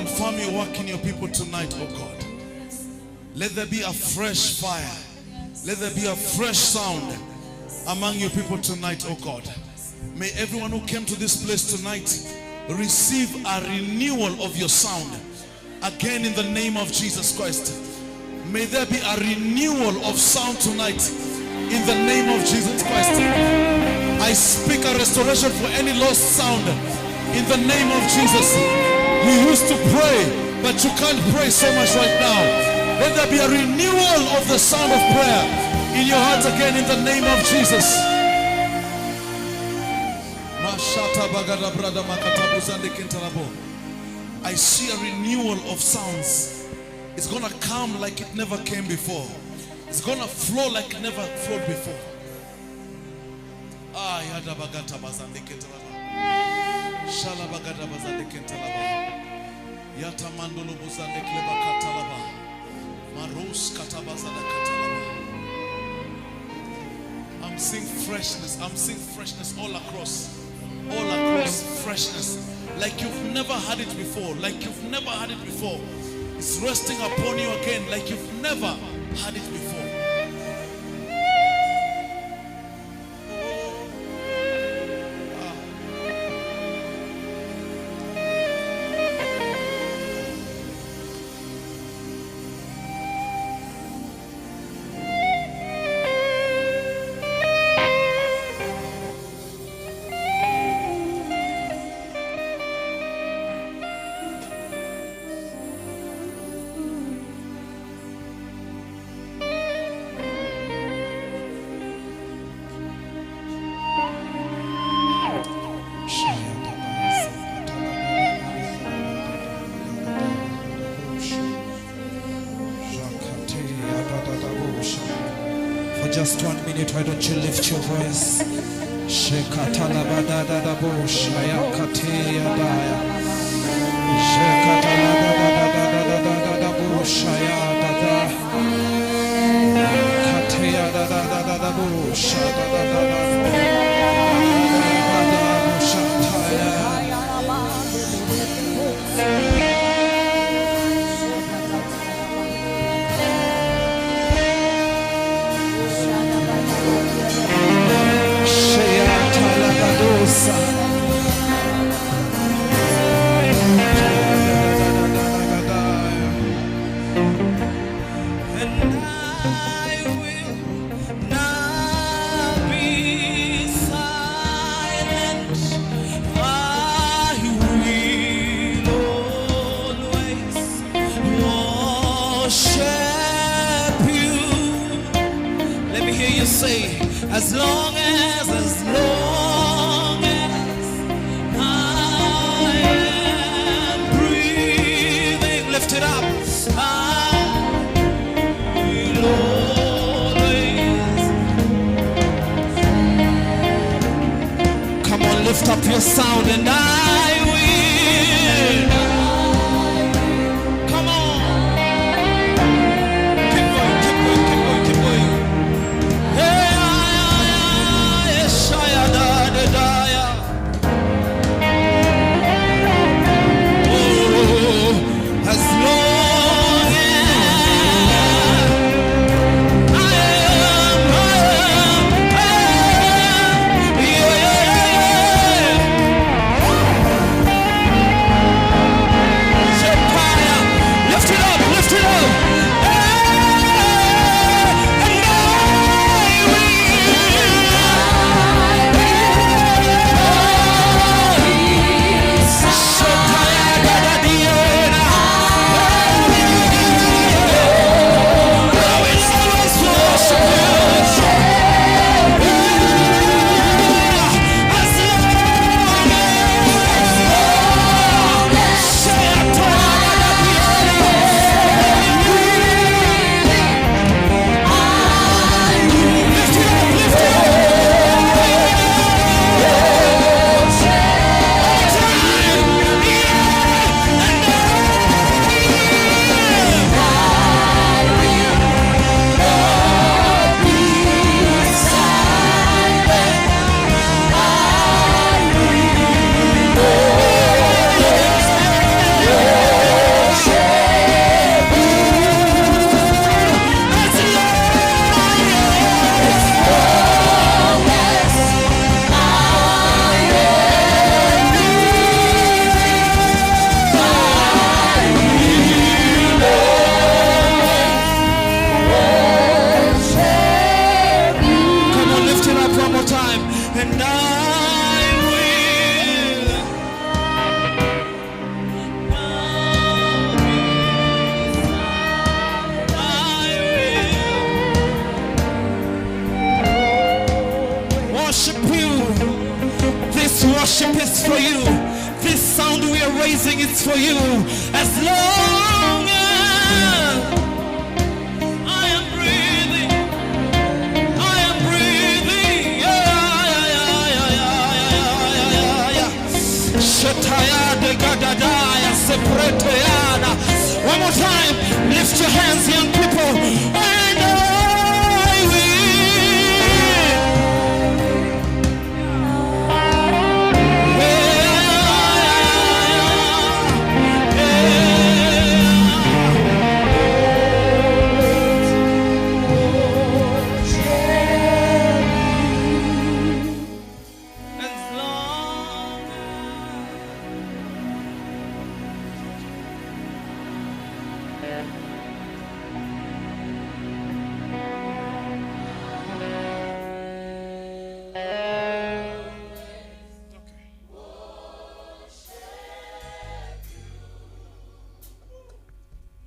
confirm your work in your people tonight, oh God. Let there be a fresh fire. Let there be a fresh sound among your people tonight, oh God. May everyone who came to this place tonight receive a renewal of your sound. Again, in the name of Jesus Christ. May there be a renewal of sound tonight. In the name of Jesus Christ. I speak a restoration for any lost sound. In the name of Jesus. You used to pray, but you can't pray so much right now. Let there be a renewal of the sound of prayer in your hearts again, in the name of Jesus. I see a renewal of sounds. It's gonna come like it never came before. It's gonna flow like it never flowed before. I'm seeing freshness. I'm seeing freshness all across. All across, freshness. Like you've never had it before. Like you've never had it before. It's resting upon you again like you've never had it before. For just 1 minute, why don't you lift your voice? Shekatalabadadadabo shayakateadaya. Shekatalabadadadadabo shayadada. Kateadadadadabo shadadadada. Say, as long as I am breathing, lift it up. I will always. Come on, lift up your sound, and I will. Come on. Keep going, keep going, keep going, keep going. Hey, yes, it's for you. This sound we are raising, it's for you. As long as I am breathing, I am breathing. Shataya de gadadaya sepreteyana. One more time, lift your hands, young people, and I will.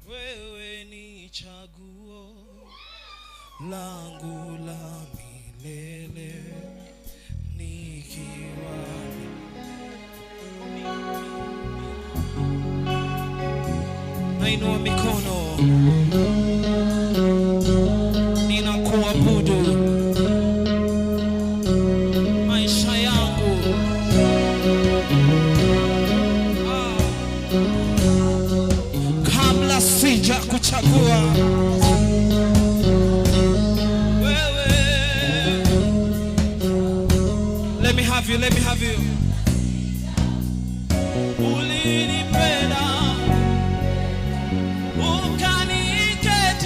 Wewe ni chaguo langu la milele, nikiwa nainua mikono, ninakuabudu. Maisha yangu kabla sija kuchagua wewe. Let me have you, let me have you. Ulinipenda ukaniketisha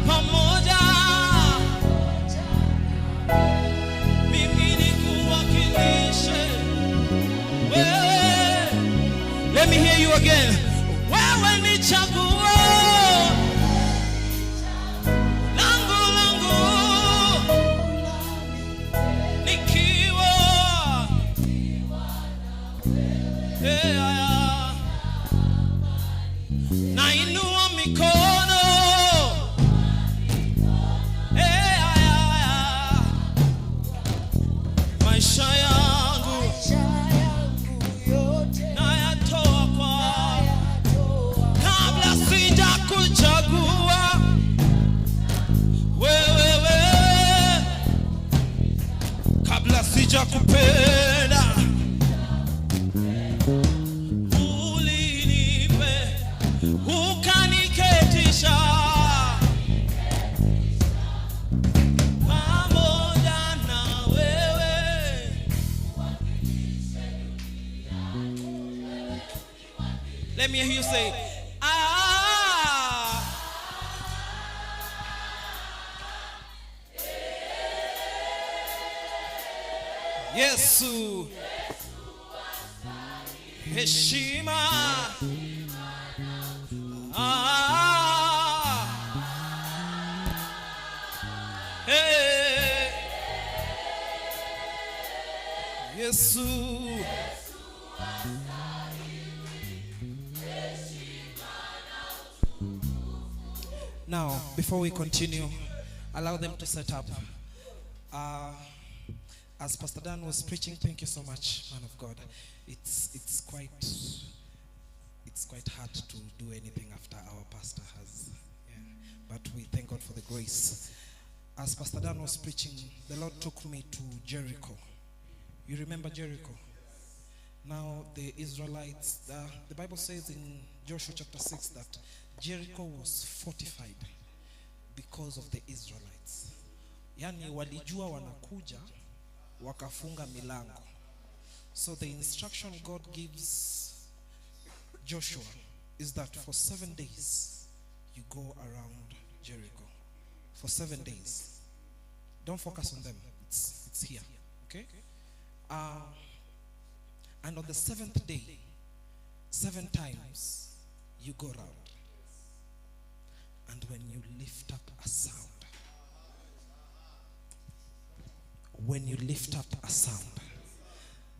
pamoja, mimi nikuwakilishe wewe. Let me hear you again. Wewe ni chaguo langu, nikiwa nainua mikono, maisha yangu nayatoa kwa kabla sija kuchagua wewe, kabla sija kupenda ulinipe ukaniketisha pamoja na wewe. Let me hear you say, Yesu, heshima, Yesu. Now, before we continue, allow them to set up. As Pastor Dan was preaching, thank you so much, man of God. It's quite hard to do anything after our pastor has. Yeah. But we thank God for the grace. As Pastor Dan was preaching, the Lord took me to Jericho. You remember Jericho? Now the Israelites, the Bible says in Joshua chapter 6 that Jericho was fortified because of the Israelites. Yani walijua wanakuja wakafunga milango. So the instruction God gives Joshua is that for 7 days you go around Jericho. For 7 days. Don't focus on them. It's here. Okay? And on the 7th day, 7 times you go around. And when you lift up a sound, when you lift up a sound,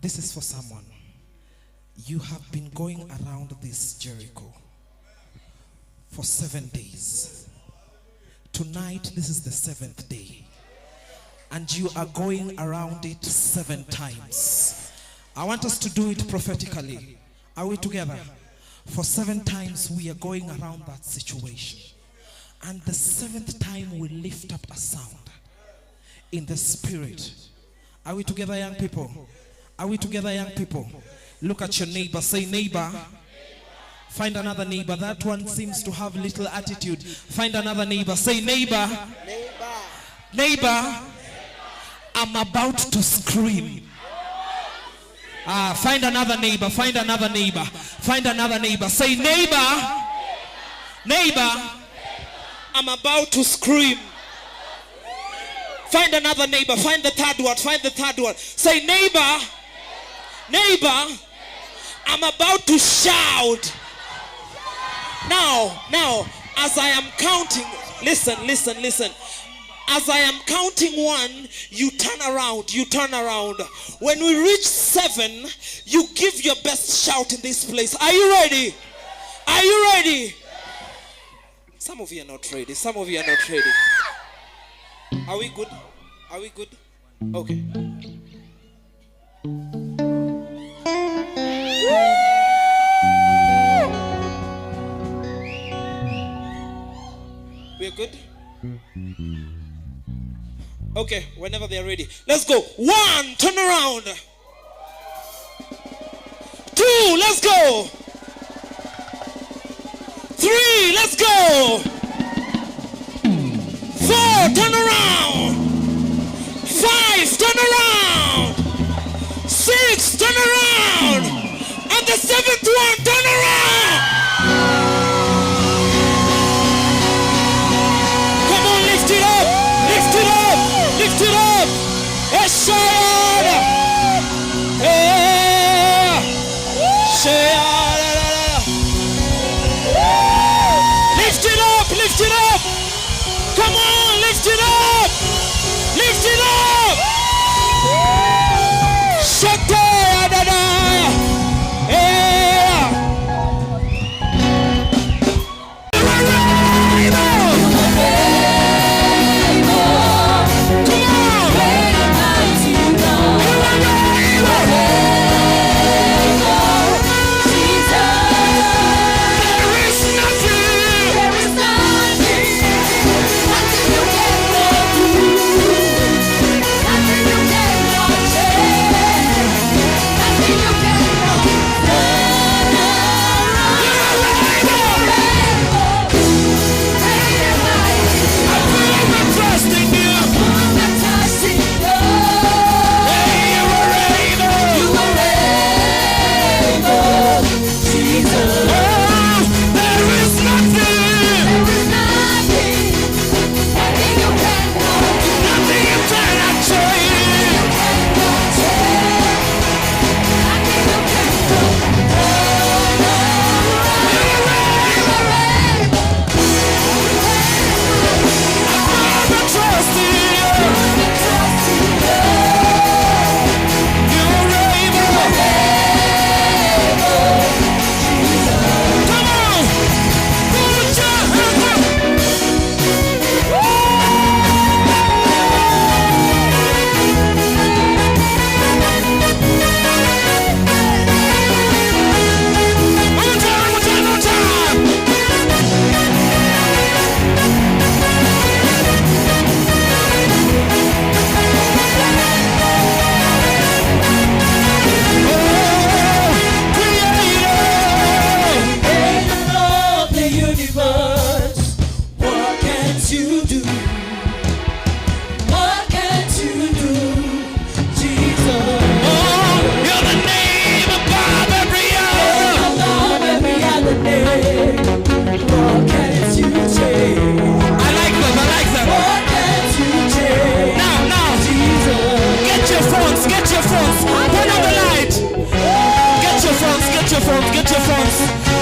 this is for someone. You have been going around this Jericho for 7 days. Tonight, this is the 7th day. and you are going around it 7 times. I want us to do it prophetically. Are we together? For 7 times we are going around that situation. And the 7th time we lift up a sound in the spirit. Are we together, young people? Are we together, young people? Look at your neighbor. Say, neighbor. Find another neighbor. That one seems to have little attitude. Find another neighbor. Say, neighbor. Neighbor. I'm about to scream. Find another neighbor. Find another neighbor. Find another neighbor. Say, neighbor. Neighbor. I'm about to scream. Find another neighbor. Find the third one. Find the third one. Say, neighbor. Neighbor. I'm about to shout. Now, as I am counting, listen. As I am counting 1, you turn around. When we reach 7, you give your best shout in this place. Are you ready? Are you ready? Some of you are not ready. Are we good? Okay. We're good? Okay, whenever they're ready. Let's go. 1, turn around. 2, let's go. 3, let's go. 4, turn around. 5, turn around. 6, turn around. And the 7th one, turn around. Come on, lift it up. Lift it up. Lift it up. Eshayada. Lift it up. Lift it up. Come on, lift it up. Lift it up. Shakayada.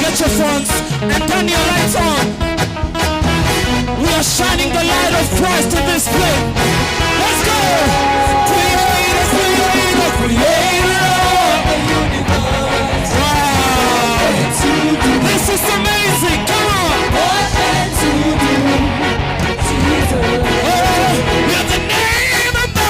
Get your phones and turn your lights on. We are shining the light of Christ in this place. Let's go. Creator, creator, creator of the universe. Wow. This is amazing. Come on. What can you do, Jesus? Oh, we are the name above.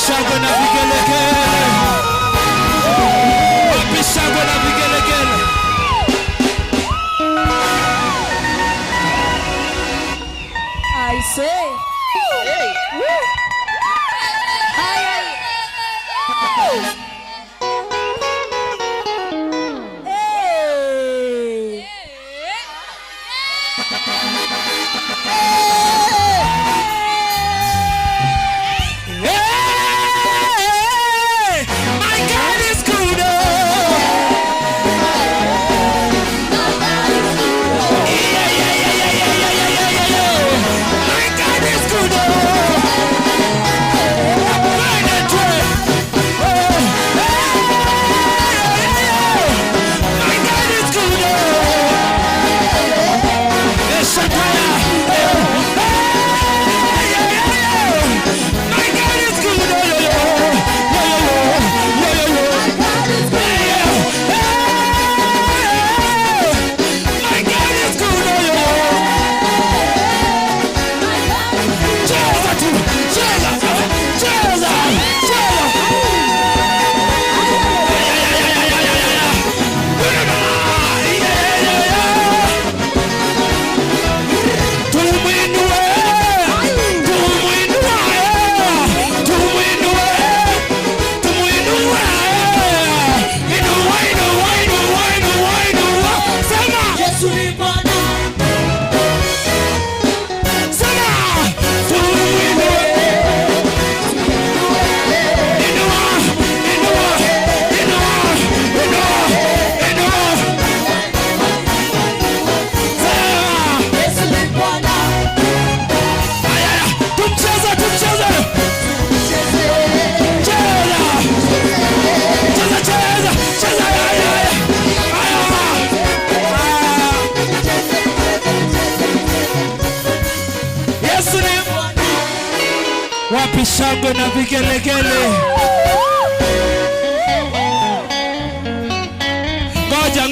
shangwe na vigelegele. Wapi shangwe na vigelegele? I say. Hey. Wapi shangwe na vigelegele? Ngoja.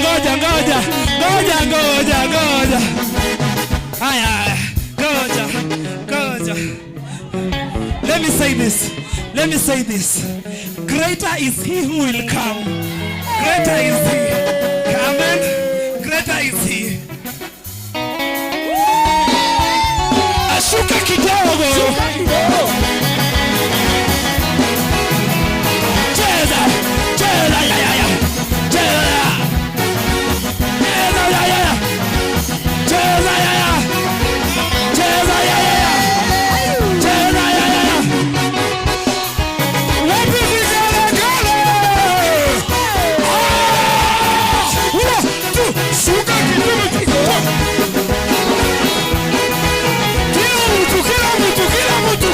Haya, ngoja. Let me say this. Greater is he who will come. Greater is he. Amen. Greater is he. Ashuka kidogo. Cheza. Kila mtu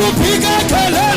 Hebu piga kelele.